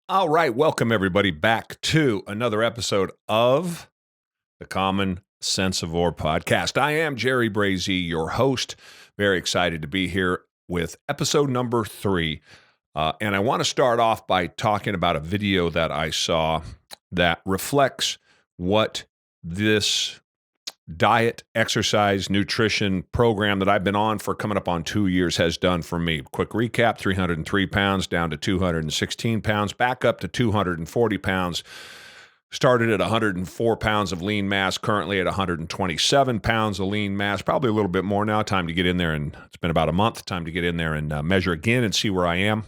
All right, welcome everybody back to another episode of the Common-SenseIVORE podcast. I am Jerry Brazy, your host. Very excited to be here with episode number 3. And I want to start off by talking about a video that I saw that reflects what this diet, exercise, nutrition program that I've been on for coming up on 2 years has done for me. Quick recap: 303 pounds down to 216 pounds, back up to 240 pounds. Started at 104 pounds of lean mass, currently at 127 pounds of lean mass, probably a little bit more now. Time to get in there, and it's been about a month. Time to get in there and measure again and see where I am.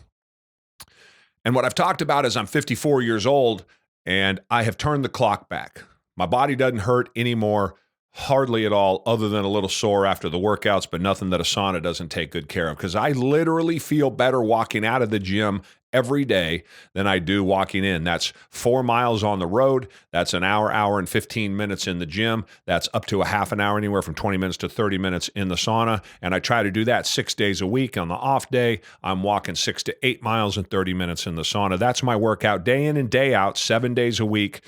And what I've talked about is I'm 54 years old, and I have turned the clock back. My body doesn't hurt anymore. Hardly at all, other than a little sore after the workouts, but nothing that a sauna doesn't take good care of, because I literally feel better walking out of the gym every day than I do walking in. That's 4 miles on the road. That's an hour and 15 minutes in the gym. That's up to a half an hour, anywhere from 20 minutes to 30 minutes in the sauna. And I try to do that 6 days a week. On the off day, I'm walking 6 to 8 miles and 30 minutes in the sauna. That's my workout day in and day out, 7 days a week.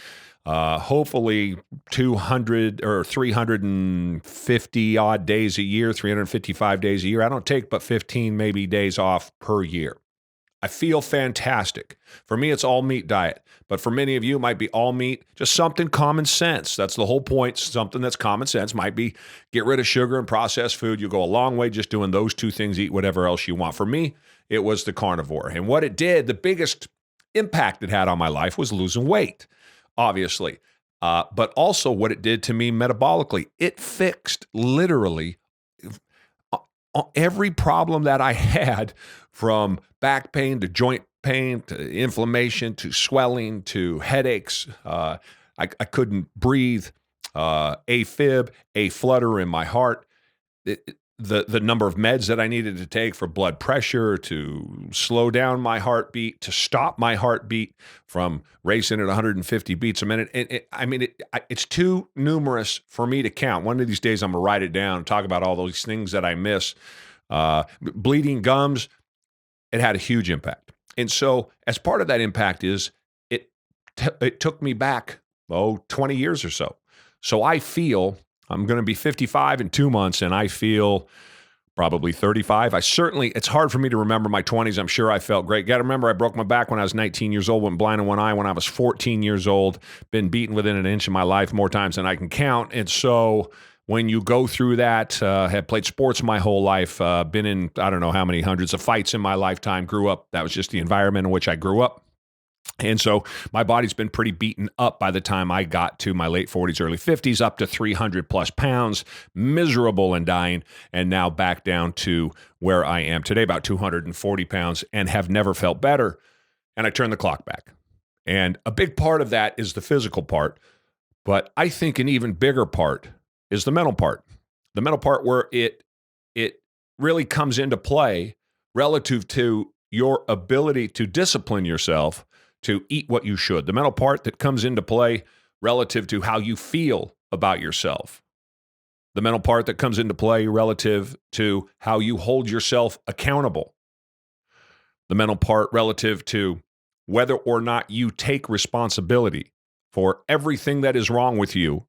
Hopefully 200 or 350 odd days a year, 355 days a year. I don't take but 15 maybe days off per year. I feel fantastic. For me, it's all meat diet, but for many of you, it might be all meat, just something common sense. That's the whole point. Something that's common sense might be get rid of sugar and processed food. You go a long way just doing those two things, eat whatever else you want. For me, it was the carnivore. And what it did, the biggest impact it had on my life was losing weight. Obviously, but also what it did to me metabolically. It fixed literally every problem that I had, from back pain to joint pain to inflammation to swelling to headaches. I couldn't breathe, AFib, a flutter in my heart. The number of meds that I needed to take for blood pressure, to slow down my heartbeat, to stop my heartbeat from racing at 150 beats a minute. It's too numerous for me to count. One of these days I'm going to write it down and talk about all those things that I miss. Bleeding gums, it had a huge impact. And so as part of that impact is it took me back, 20 years or so. So I feel I'm going to be 55 in 2 months, and I feel probably 35. It's hard for me to remember my 20s. I'm sure I felt great. Got to remember, I broke my back when I was 19 years old, went blind in one eye when I was 14 years old, been beaten within an inch of my life more times than I can count. And so when you go through that, have played sports my whole life, been in, I don't know how many hundreds of fights in my lifetime, grew up, that was just the environment in which I grew up. And so my body's been pretty beaten up by the time I got to my late 40s, early 50s, up to 300 plus pounds, miserable and dying, and now back down to where I am today, about 240 pounds, and have never felt better. And I turned the clock back. And a big part of that is the physical part, but I think an even bigger part is the mental part. The mental part where it really comes into play relative to your ability to discipline yourself to eat what you should. The mental part that comes into play relative to how you feel about yourself. The mental part that comes into play relative to how you hold yourself accountable. The mental part relative to whether or not you take responsibility for everything that is wrong with you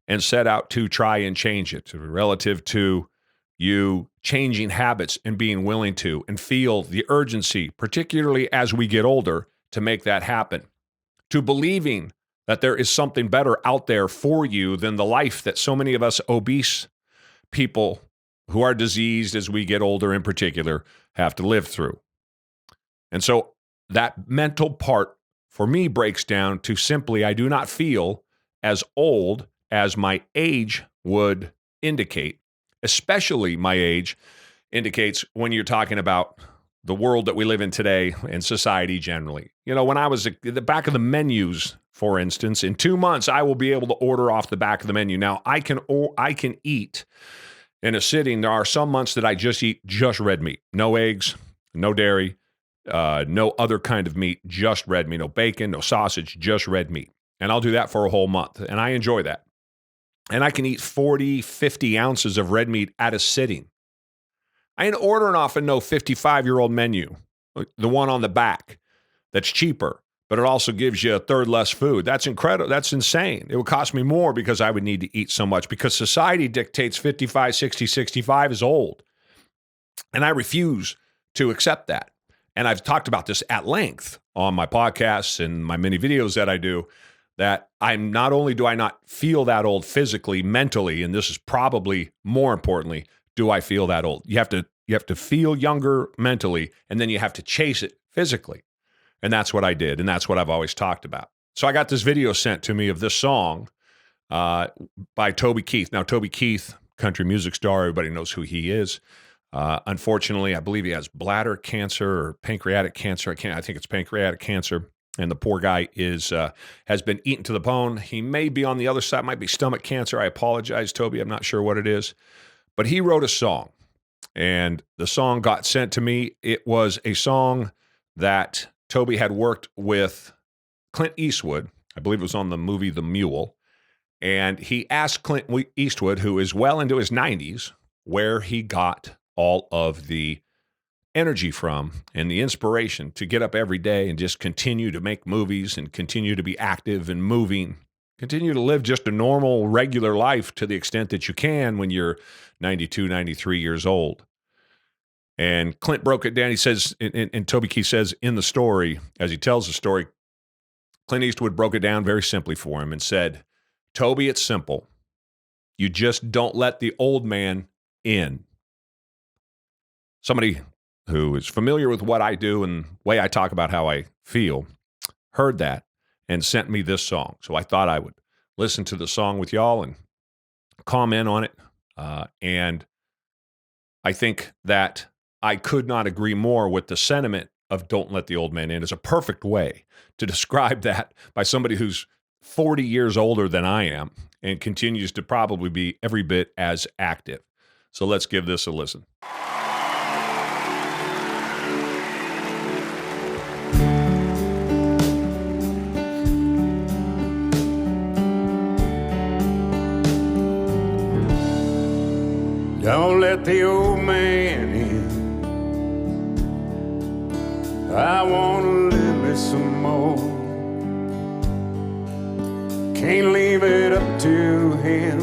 and set out to try and change it. Relative to you changing habits and being willing to, and feel the urgency, particularly as we get older, to make that happen, to believing that there is something better out there for you than the life that so many of us obese people who are diseased as we get older in particular have to live through. And so that mental part for me breaks down to simply, I do not feel as old as my age would indicate, especially my age indicates when you're talking about the world that we live in today and society generally. You know, when I was at the back of the menus, for instance, in 2 months, I will be able to order off the back of the menu. Now, I can eat in a sitting. There are some months that I just eat just red meat, no eggs, no dairy, no other kind of meat, just red meat, no bacon, no sausage, just red meat. And I'll do that for a whole month. And I enjoy that. And I can eat 40, 50 ounces of red meat at a sitting. I ain't ordering off a no 55-year-old menu, the one on the back that's cheaper, but it also gives you a third less food. That's incredible. That's insane. It would cost me more because I would need to eat so much because society dictates 55, 60, 65 is old. And I refuse to accept that. And I've talked about this at length on my podcasts and my many videos that I do, that I'm not only do I not feel that old physically, mentally, and this is probably more importantly, do I feel that old? You have to feel younger mentally, and then you have to chase it physically. And that's what I did, and that's what I've always talked about. So I got this video sent to me of this song by Toby Keith. Now, Toby Keith, country music star, everybody knows who he is. Unfortunately, I believe he has bladder cancer or pancreatic cancer. I think it's pancreatic cancer. And the poor guy has been eaten to the bone. He may be on the other side, might be stomach cancer. I apologize, Toby. I'm not sure what it is. But he wrote a song, and the song got sent to me. It was a song that Toby had worked with Clint Eastwood. I believe it was on the movie The Mule. And he asked Clint Eastwood, who is well into his 90s, where he got all of the energy from and the inspiration to get up every day and just continue to make movies and continue to be active and moving, continue to live just a normal, regular life to the extent that you can when you're 92, 93 years old. And Clint broke it down. He says, and Toby Keith says in the story, as he tells the story, Clint Eastwood broke it down very simply for him and said, Toby, it's simple. You just don't let the old man in. Somebody who is familiar with what I do and the way I talk about how I feel heard that and sent me this song. So I thought I would listen to the song with y'all and comment on it. And I think that I could not agree more with the sentiment of don't let the old man in. It's a perfect way to describe that by somebody who's 40 years older than I am and continues to probably be every bit as active. So let's give this a listen. Don't let the old man in. I want to live me some more. Can't leave it up to him.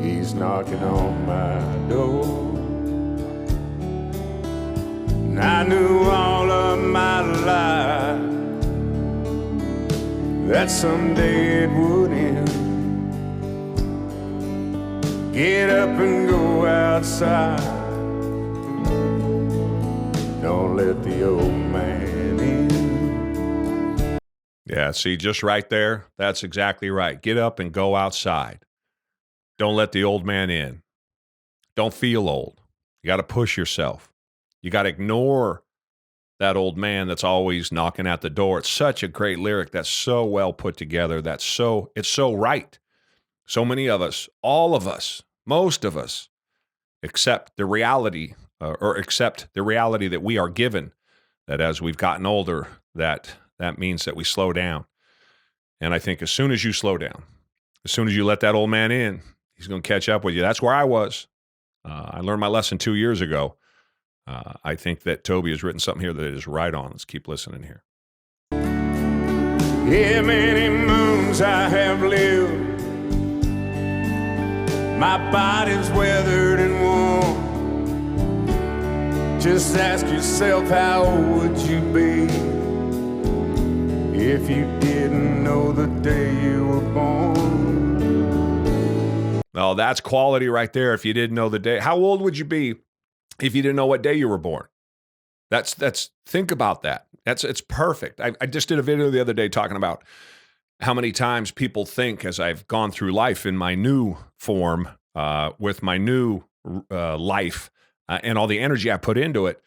He's knocking on my door. And I knew all of my life that someday it would end. Get up and go outside. Don't let the old man in. Yeah, see, just right there, that's exactly right. Get up and go outside. Don't let the old man in. Don't feel old. You got to push yourself. You got to ignore that old man that's always knocking at the door. It's such a great lyric. That's so well put together. It's so right. So many of us, all of us, most of us, accept the reality that we are given, that as we've gotten older, that means that we slow down. And I think as soon as you slow down, as soon as you let that old man in, he's going to catch up with you. That's where I was. I learned my lesson 2 years ago. I think that Toby has written something here that is right on. Let's keep listening here. Yeah, many moons I have lived. My body's weathered and worn. Just ask yourself, how old would you be if you didn't know the day you were born? Oh, that's quality right there. If you didn't know the day, how old would you be if you didn't know what day you were born? That's think about that. It's perfect. I just did a video the other day talking about how many times people think, as I've gone through life in my new form, with my new life and all the energy I put into it,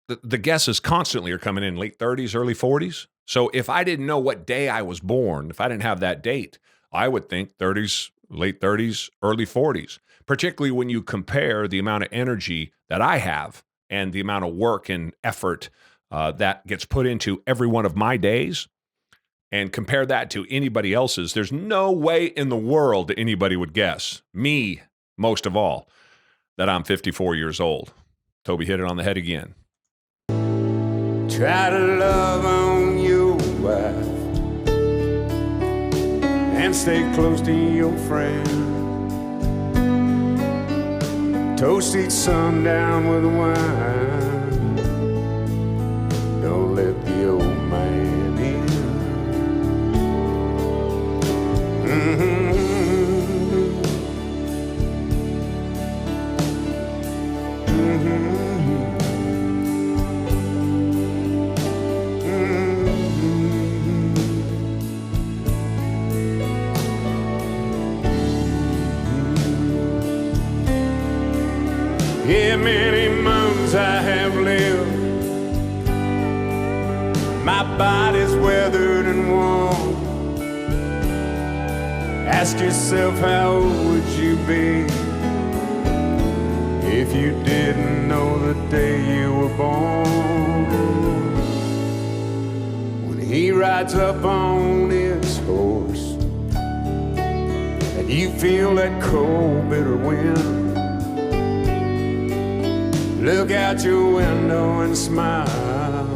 the guesses constantly are coming in late 30s, early 40s. So if I didn't know what day I was born, if I didn't have that date, I would think 30s, late 30s, early 40s, particularly when you compare the amount of energy that I have and the amount of work and effort that gets put into every one of my days, and compare that to anybody else's. There's no way in the world that anybody would guess, me most of all, that I'm 54 years old. Toby hit it on the head again. Try to love on your wife and stay close to your friend. Toast each sundown with wine. Don't let the old man in. Yeah, many moons I have lived. My body's weathered and worn. Ask yourself, how old would you be if you didn't know the day you were born? When he rides up on his horse and you feel that cold, bitter wind, look out your window and smile.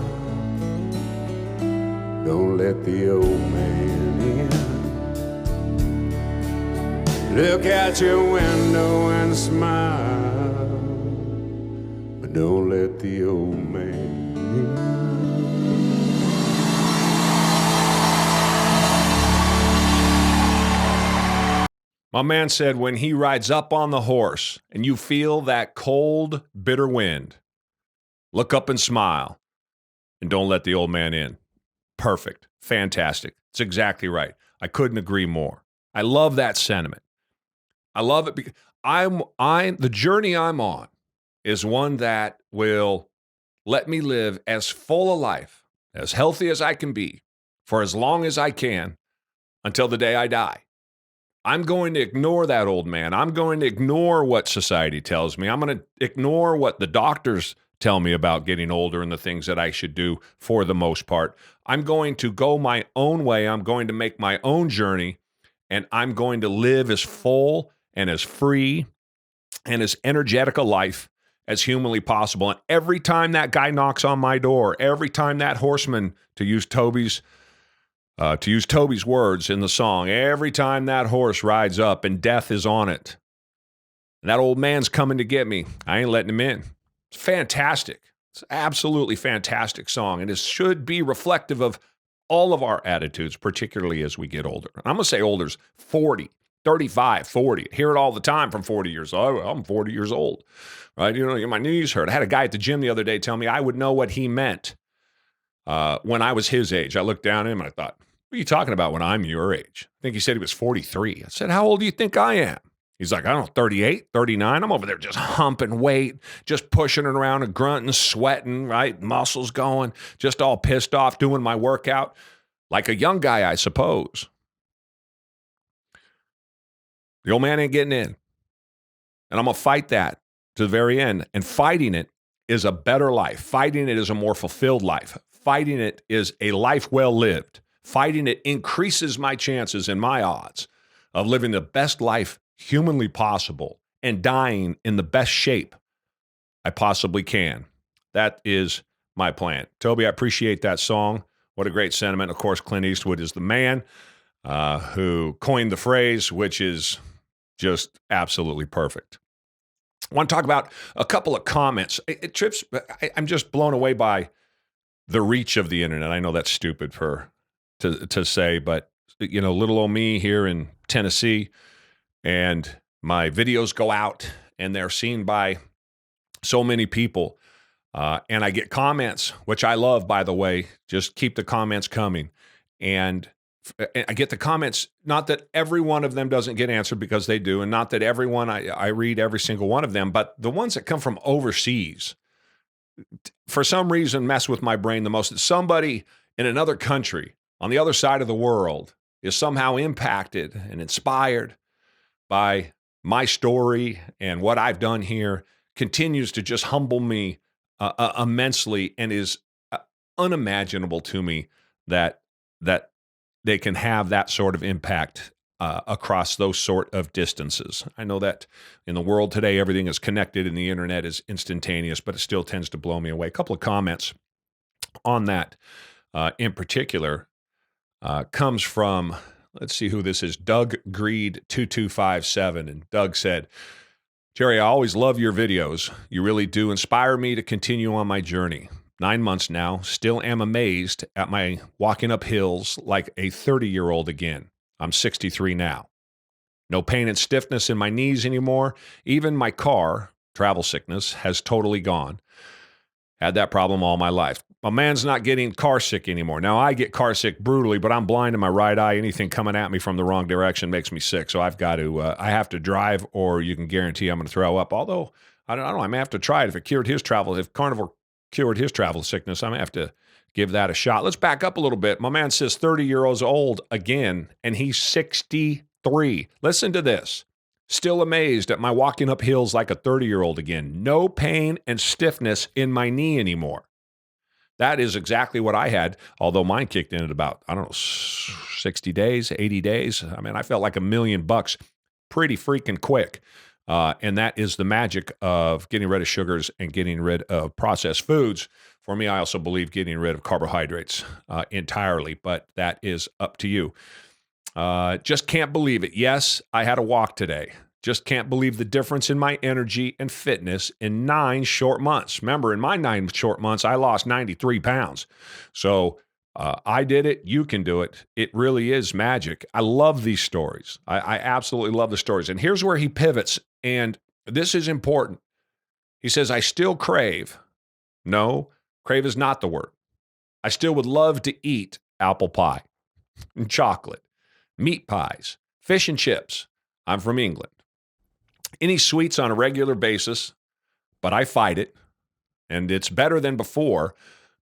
Don't let the old man in. Look out your window and smile, but don't let the old man in. My man said, when he rides up on the horse and you feel that cold, bitter wind, look up and smile and don't let the old man in. Perfect. Fantastic. It's exactly right. I couldn't agree more. I love that sentiment. I love it because the journey I'm on is one that will let me live as full a life, as healthy as I can be, for as long as I can until the day I die. I'm going to ignore that old man. I'm going to ignore what society tells me. I'm going to ignore what the doctors tell me about getting older and the things that I should do for the most part. I'm going to go my own way. I'm going to make my own journey, and I'm going to live as full and as free and as energetic a life as humanly possible. And every time that guy knocks on my door, every time that horseman, to use Toby's words in the song, every time that horse rides up and death is on it, and that old man's coming to get me, I ain't letting him in. It's fantastic. It's an absolutely fantastic song, and it should be reflective of all of our attitudes, particularly as we get older. I'm going to say older's 40, 35, 40. I hear it all the time from 40 years old. Oh, I'm 40 years old, right? You know, my knees hurt. I had a guy at the gym the other day tell me I would know what he meant when I was his age. I looked down at him and I thought, what are you talking about when I'm your age? I think he said he was 43. I said, how old do you think I am? He's like, I don't know, 38, 39. I'm over there just humping weight, just pushing it around and grunting, sweating, right? Muscles going, just all pissed off doing my workout. Like a young guy, I suppose. The old man ain't getting in. And I'm going to fight that to the very end. And fighting it is a better life. Fighting it is a more fulfilled life. Fighting it is a life well lived. Fighting it increases my chances and my odds of living the best life humanly possible and dying in the best shape I possibly can. That is my plan. Toby, I appreciate that song. What a great sentiment. Of course, Clint Eastwood is the man who coined the phrase, which is just absolutely perfect. I want to talk about a couple of comments. I'm just blown away by the reach of the internet. I know that's stupid to say, but you know, little old me here in Tennessee, and my videos go out and they're seen by so many people. And I get comments, which I love, by the way. Just keep the comments coming. And I get the comments, not that every one of them doesn't get answered, because they do, and not that everyone, I read every single one of them, but the ones that come from overseas, for some reason, mess with my brain the most. Somebody in another country on the other side of the world is somehow impacted and inspired by my story and what I've done here, continues to just humble me immensely, and is unimaginable to me that they can have that sort of impact across those sort of distances. I know that in the world today, everything is connected and the internet is instantaneous, but it still tends to blow me away. A couple of comments on that in particular comes from, let's see who this is, Doug Greed 2257. And Doug said, Jerry, I always love your videos. You really do inspire me to continue on my journey. 9 months now, still am amazed at my walking up hills like a 30-year-old again. I'm 63 now. No pain and stiffness in my knees anymore. Even my car, travel sickness, has totally gone. Had that problem all my life. My man's not getting car sick anymore. Now, I get car sick brutally, but I'm blind in my right eye. Anything coming at me from the wrong direction makes me sick. So I've got to, I have to drive, or you can guarantee I'm going to throw up. Although, I don't know, I may have to try it. If Carnivore cured his travel sickness, I may have to give that a shot. Let's back up a little bit. My man says 30 years old again, and he's 63. Listen to this. Still amazed at my walking up hills like a 30-year-old again. No pain and stiffness in my knee anymore. That is exactly what I had, although mine kicked in at about, 60 days, 80 days. I mean, I felt like $1 million pretty freaking quick. And that is the magic of getting rid of sugars and getting rid of processed foods. For me, I also believe getting rid of carbohydrates entirely, but that is up to you. Just can't believe it. Yes, I had a walk today. Just can't believe the difference in my energy and fitness in 9 short months. Remember, in my 9 short months, I lost 93 pounds. So I did it. You can do it. It really is magic. I love these stories. I absolutely love the stories. And here's where he pivots. And this is important. He says, I still crave. No, crave is not the word. I still would love to eat apple pie and chocolate, meat pies, fish and chips. I'm from England. Any sweets on a regular basis, but I fight it. And it's better than before,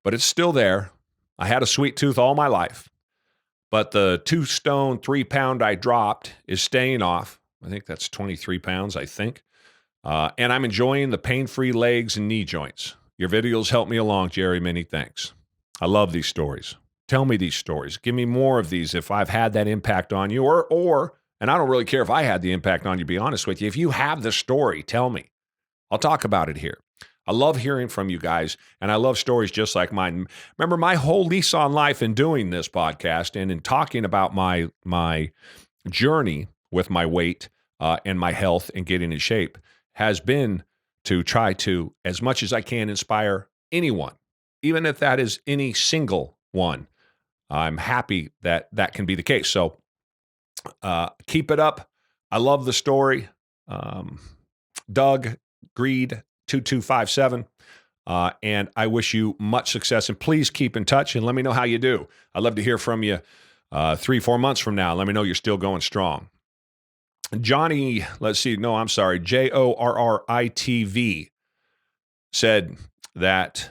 but it's still there. I had a sweet tooth all my life, but the 2 stone, 3 pound I dropped is staying off. I think that's 23 pounds, I think. And I'm enjoying the pain-free legs and knee joints. Your videos help me along, Jerry. Many thanks. I love these stories. Tell me these stories. Give me more of these if I've had that impact on you, or, and I don't really care if I had the impact on you, to be honest with you. If you have the story, tell me. I'll talk about it here. I love hearing from you guys, and I love stories just like mine. Remember, my whole lease on life in doing this podcast and in talking about my journey with my weight and my health and getting in shape has been to try to, as much as I can, inspire anyone, even if that is any single one. I'm happy that that can be the case. So keep it up. I love the story. Doug Greed 2257. And I wish you much success. And please keep in touch and let me know how you do. I'd love to hear from you 3-4 months from now. Let me know you're still going strong. Johnny, Jorritv said that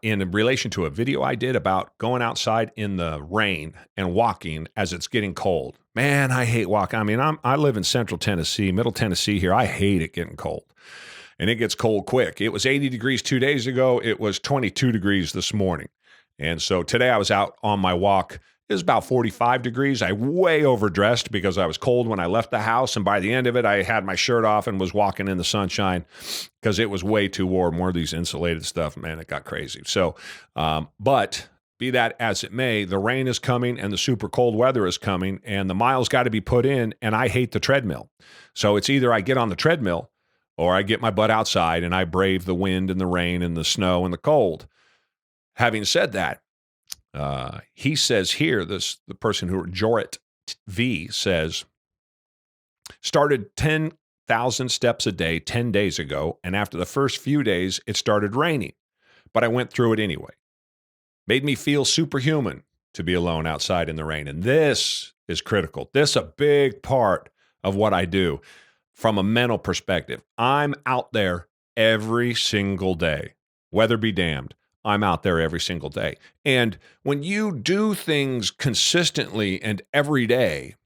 in relation to a video I did about going outside in the rain and walking as it's getting cold. Man, I hate walking. I mean, I live in Central Tennessee, Middle Tennessee here. I hate it getting cold. And it gets cold quick. It was 80 degrees 2 days ago. It was 22 degrees this morning. And so today I was out on my walk. It was about 45 degrees. I way overdressed because I was cold when I left the house. And by the end of it, I had my shirt off and was walking in the sunshine because it was way too warm. More of these insulated stuff, man, it got crazy. So, but be that as it may, the rain is coming and the super cold weather is coming and the miles got to be put in. And I hate the treadmill. So it's either I get on the treadmill or I get my butt outside and I brave the wind and the rain and the snow and the cold. Having said that, he says here, the person who, Jorritv says, started 10,000 steps a day 10 days ago, and after the first few days, it started raining, but I went through it anyway. Made me feel superhuman to be alone outside in the rain, and this is critical. This is a big part of what I do from a mental perspective. I'm out there every single day, weather be damned. I'm out there every single day. And when you do things consistently and every day,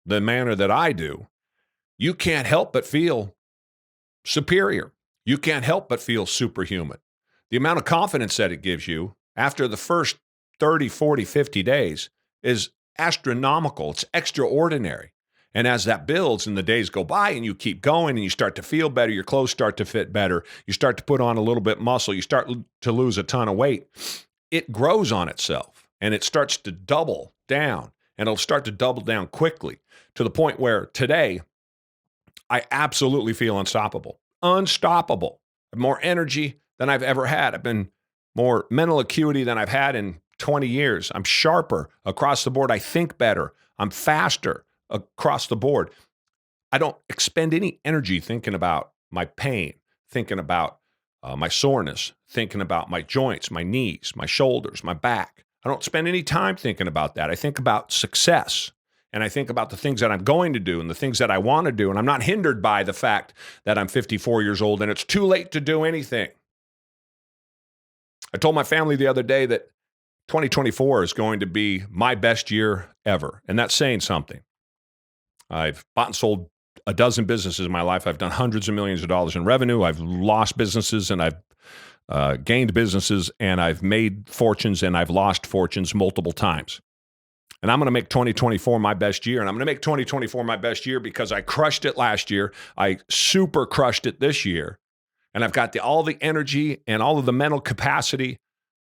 the manner that I do, you can't help but feel superior. You can't help but feel superhuman. The amount of confidence that it gives you after the first 30, 40, 50 days is astronomical. It's extraordinary. And as that builds and the days go by and you keep going and you start to feel better, your clothes start to fit better, you start to put on a little bit muscle, you start to lose a ton of weight, it grows on itself and it starts to double down, and it'll start to double down quickly to the point where today I absolutely feel unstoppable. Unstoppable. I have more energy than I've ever had. I've been more mental acuity than I've had in 20 years. I'm sharper across the board. I think better. I'm faster across the board. I don't expend any energy thinking about my pain, thinking about my soreness, thinking about my joints, my knees, my shoulders, my back. I don't spend any time thinking about that. I think about success, and I think about the things that I'm going to do and the things that I want to do. And I'm not hindered by the fact that I'm 54 years old and it's too late to do anything. I told my family the other day that 2024 is going to be my best year ever. And that's saying something. I've bought and sold a dozen businesses in my life. I've done hundreds of millions of dollars in revenue. I've lost businesses and I've gained businesses, and I've made fortunes and I've lost fortunes multiple times. And I'm going to make 2024 my best year. And I'm going to make 2024 my best year because I crushed it last year. I super crushed it this year. And I've got all the energy and all of the mental capacity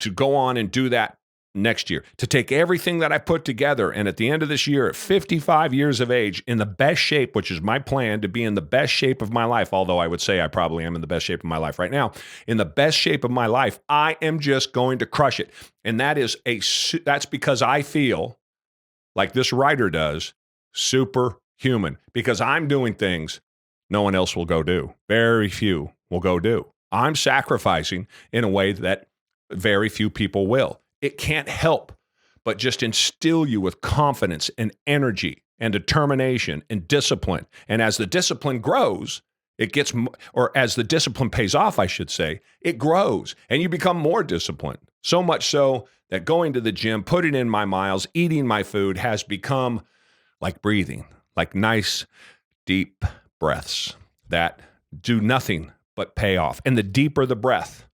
to go on and do that next year, to take everything that I put together, and at the end of this year, at 55 years of age, in the best shape, which is my plan, to be in the best shape of my life, although I would say I probably am in the best shape of my life right now, in the best shape of my life, I am just going to crush it. And that's because I feel like this writer does, superhuman, because I'm doing things no one else will go do. Very few will go do. I'm sacrificing in a way that very few people will. It can't help but just instill you with confidence and energy and determination and discipline. And as the discipline grows, as the discipline pays off, I should say, it grows and you become more disciplined. So much so that going to the gym, putting in my miles, eating my food has become like breathing, like nice, deep breaths that do nothing but pay off. And the deeper the breath,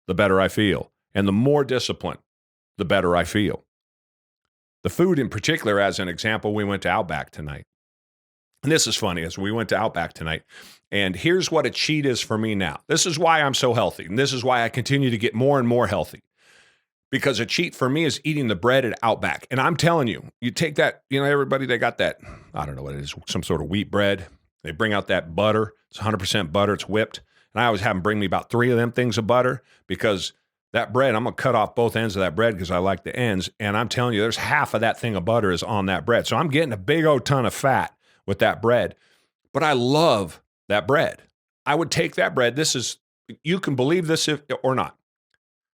the better I feel. And the more discipline, the better I feel. The food in particular, as an example, we went to Outback tonight. And this is funny, as we went to Outback tonight. And here's what a cheat is for me now. This is why I'm so healthy. And this is why I continue to get more and more healthy. Because a cheat for me is eating the bread at Outback. And I'm telling you, you take that, everybody, they got that, I don't know what it is, some sort of wheat bread. They bring out that butter. It's 100% butter. It's whipped. And I always have them bring me about 3 of them things of butter, because that bread, I'm going to cut off both ends of that bread because I like the ends. And I'm telling you, there's half of that thing of butter is on that bread. So I'm getting a big old ton of fat with that bread. But I love that bread. I would take that bread. You can believe this or not,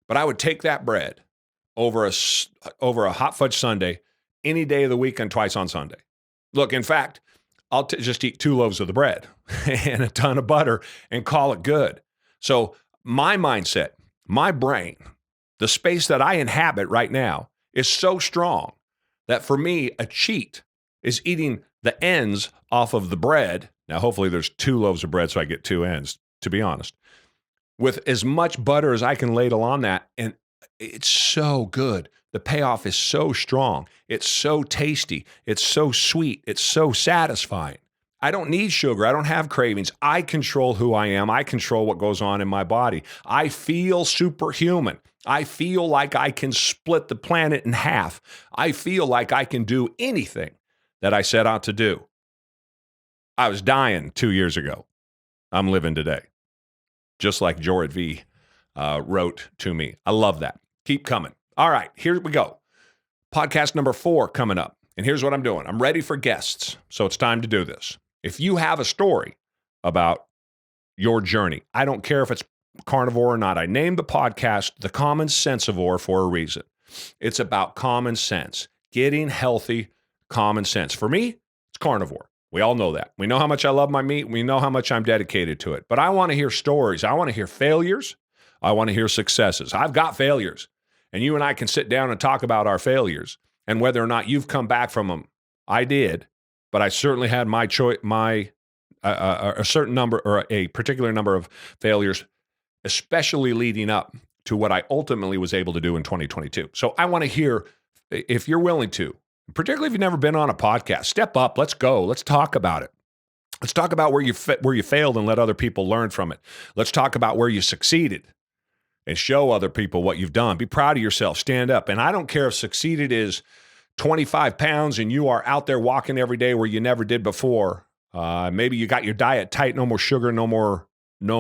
but I would take that bread over a hot fudge sundae any day of the week and twice on Sunday. Look, in fact, I'll just eat 2 loaves of the bread and a ton of butter and call it good. So my mindset, my brain, the space that I inhabit right now is so strong that for me, a cheat is eating the ends off of the bread. Now, hopefully there's 2 loaves of bread so I get 2 ends, to be honest, with as much butter as I can ladle on that. And it's so good. The payoff is so strong. It's so tasty. It's so sweet. It's so satisfying. I don't need sugar. I don't have cravings. I control who I am. I control what goes on in my body. I feel superhuman. I feel like I can split the planet in half. I feel like I can do anything that I set out to do. I was dying 2 years ago. I'm living today. Just like Jorit V wrote to me. I love that. Keep coming. All right, here we go. Podcast number 4 coming up. And here's what I'm doing. I'm ready for guests, so it's time to do this. If you have a story about your journey, I don't care if it's carnivore or not. I named the podcast the Common-SenseIVORE for a reason. It's about common sense, getting healthy, common sense. For me, it's carnivore. We all know that. We know how much I love my meat. We know how much I'm dedicated to it. But I want to hear stories. I want to hear failures. I want to hear successes. I've got failures. And you and I can sit down and talk about our failures and whether or not you've come back from them. I did, but I certainly had my choice, a certain number or a particular number of failures, especially leading up to what I ultimately was able to do in 2022. So I want to hear, if you're willing to, particularly if you've never been on a podcast, step up. Let's go. Let's talk about it. Let's talk about where you failed and let other people learn from it. Let's talk about where you succeeded and show other people what you've done. Be proud of yourself. Stand up. And I don't care if succeeded is 25 pounds and you are out there walking every day where you never did before. Maybe you got your diet tight, no more sugar, no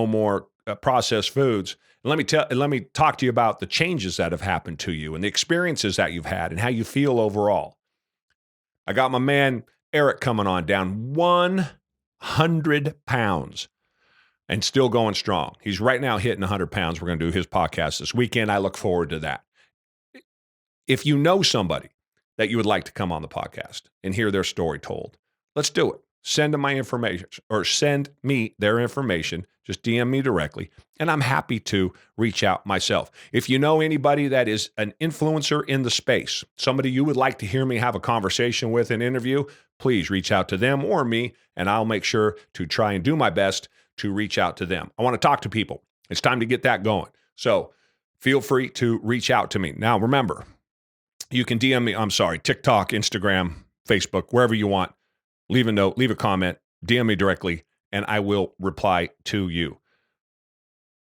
more processed foods. And let me talk to you about the changes that have happened to you and the experiences that you've had and how you feel overall. I got my man Eric coming on, down 100 pounds and still going strong. He's right now hitting 100 pounds. We're going to do his podcast this weekend. I look forward to that. If you know somebody that you would like to come on the podcast and hear their story told, let's do it. Send them my information or send me their information. Just DM me directly, and I'm happy to reach out myself. If you know anybody that is an influencer in the space, somebody you would like to hear me have a conversation with, an interview, please reach out to them or me, and I'll make sure to try and do my best to reach out to them. I want to talk to people. It's time to get that going. So feel free to reach out to me. Now, remember, you can DM me, TikTok, Instagram, Facebook, wherever you want. Leave a note, leave a comment, DM me directly, and I will reply to you.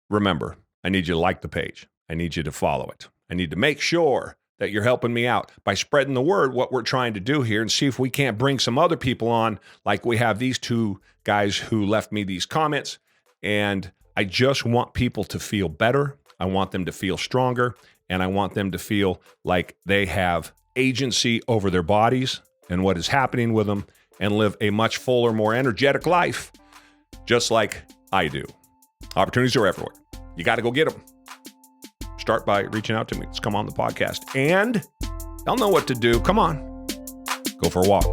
Remember, I need you to like the page. I need you to follow it. I need to make sure that you're helping me out by spreading the word, what we're trying to do here, and see if we can't bring some other people on, like we have these two guys who left me these comments. And I just want people to feel better. I want them to feel stronger, and I want them to feel like they have agency over their bodies and what is happening with them, and live a much fuller, more energetic life, just like I do. Opportunities are everywhere. You got to go get them. Start by reaching out to me. Let's come on the podcast. And y'all know what to do. Come on. Go for a walk.